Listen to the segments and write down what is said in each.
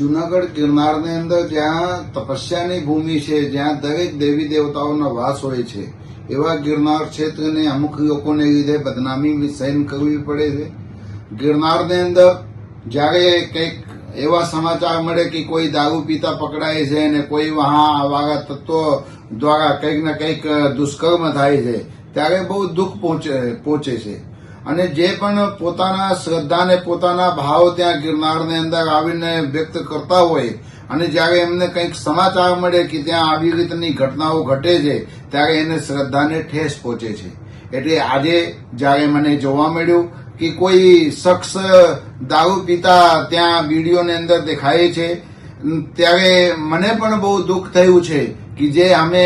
જુનાગઢ ગિરનારની અંદર જ્યાં તપસ્યાની ભૂમિ છે, જ્યાં દરેક દેવી દેવતાઓનો વાસ હોય છે, એવા ગિરનાર ક્ષેત્રને અમુક લોકોને લીધે બદનામી સહન કરવી પડે છે. ગિરનારની અંદર જ્યારે કંઈક એવા સમાચાર મળે કે કોઈ દારૂ પીતા પકડાય છે અને કોઈ વાળા તત્વો દ્વારા કંઈક ને કંઈક દુષ્કર્મ થાય છે, ત્યારે બહુ દુઃખ પહોંચે છે. અને જે પણ પોતાના શ્રદ્ધા અને પોતાના ભાવ ત્યાં ગિરનારની અંદર આવીને વ્યક્ત કરતા હોય અને જ્યારે એમને કંઈક સમાચાર મળે કે ત્યાં આવી રીતની ઘટનાઓ ઘટે છે, ત્યારે એને શ્રદ્ધાને ઠેસ પહોંચે છે. એટલે આજે જ્યારે મને જોવા મળ્યું કે કોઈ શખ્સ દારૂ પીતા ત્યાં વિડીયોની અંદર દેખાય છે, ત્યારે મને પણ બહુ દુઃખ થયું છે કે જે અમે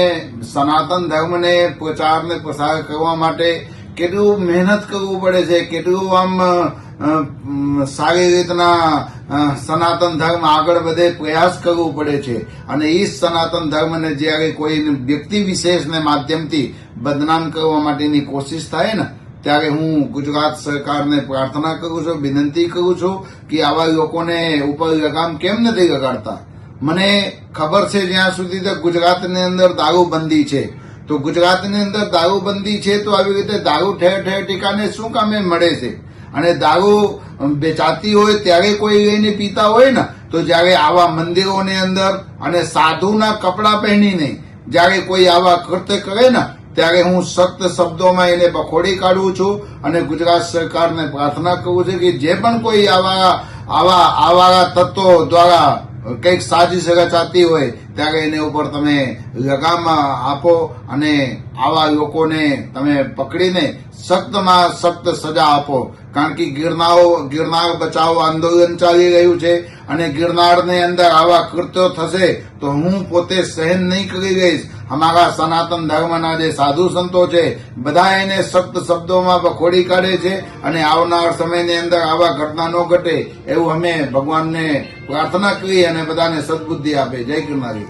સનાતન ધર્મને પ્રચાર ને પ્રસાર કરવા માટે કેટલું મહેનત કરવું પડે છે, કેટલું આમ સારી રીતના સનાતન ધર્મ આગળ વધે પ્રયાસ કરવો પડે છે. અને એ સનાતન ધર્મને જ્યારે કોઈ વ્યક્તિ વિશેષને માધ્યમથી બદનામ કરવા માટેની કોશિશ થાય ને, ત્યારે હું ગુજરાત સરકારને પ્રાર્થના કરું છું, વિનંતી કરું છું કે આવા લોકોને ઉપર લગામ કેમ નથી લગાડતા. મને ખબર છે જ્યાં સુધી તો ગુજરાતની અંદર દારૂબંધી છે, તો ગુજરાતની અંદર દારૂબંધી છે તો આવી રીતે દારૂ ઠેર ઠેર ઠેકાને શું કામે મળે છે? અને દારૂ વેચાતી હોય ત્યારે કોઈ લઈને પીતા હોય ને, તો જ્યારે આવા મંદિરોની અંદર અને સાધુના કપડાં પહેરીને જ્યારે કોઈ આવા કૃત્ય કરે ને, ત્યારે હું સખ્ત શબ્દોમાં એને બખોડી કાઢું છું અને ગુજરાત સરકારને પ્રાર્થના કરું છું કે જે પણ કોઈ આવા તત્વો દ્વારા કંઈક સાજિશ રચાતી હોય ત્યારે એને ઉપર તમે લગામ આપો અને આવા લોકોને તમે પકડીને સખ્તમાં સખ્ત સજા આપો. કારણ કે ગિરનાર બચાવ આંદોલન ચાલી રહ્યું છે અને ગિરનારની અંદર આવા કૃત્યો થશે તો હું પોતે સહન નહીં કરી લઈશ. અમારા સનાતન ધર્મના જે સાધુ સંતો છે બધા એને સખ્ત શબ્દોમાં બખોડી કાઢે છે અને આવનાર સમયની અંદર આવા ઘટના ન ઘટે એવું અમે ભગવાનને પ્રાર્થના કરી અને બધાને સદબુદ્ધિ આપે. જય ગિરનારી.